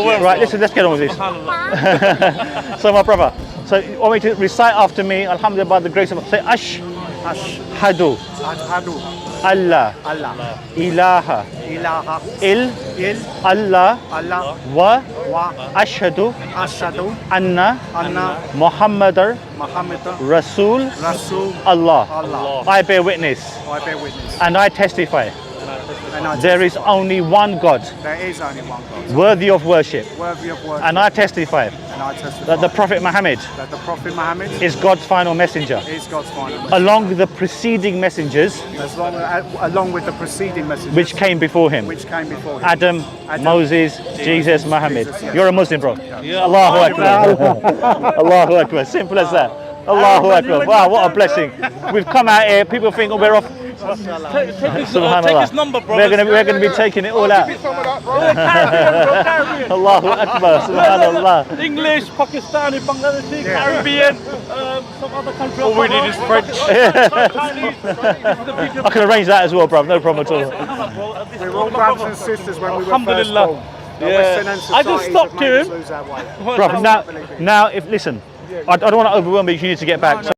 Right, listen, let's get on with this. So my brother, so you want me to recite after me, Alhamdulillah, by the grace of Allah. Say, Ashhadu Allah ilaha Allah wa ashhadu anna Muhammadar Rasul Allah. I bear witness and I testify there is only one God worthy of worship, and I testify that the Prophet Muhammad is God's final messenger, along with the preceding messengers which came before him, Adam, Moses, Jesus, Muhammad. You're a Muslim, bro. Allahu Akbar. Allahu Akbar. Simple as that. Allahu Akbar. Wow, what a blessing. We've come out here, people think, oh, we're off. Take his number, bro. We're going to be taking it all out. Allahu Akbar. Subhanallah. English, Pakistani, Bangladeshi, Caribbean, some other country. All we need is French. I can arrange that as well, bro. No problem at all. We were all brothers and sisters when we were first Alhamdulillah. born. Yeah. I just stopped him. Bro, now, if listen, I don't want to overwhelm you. You need to get back. So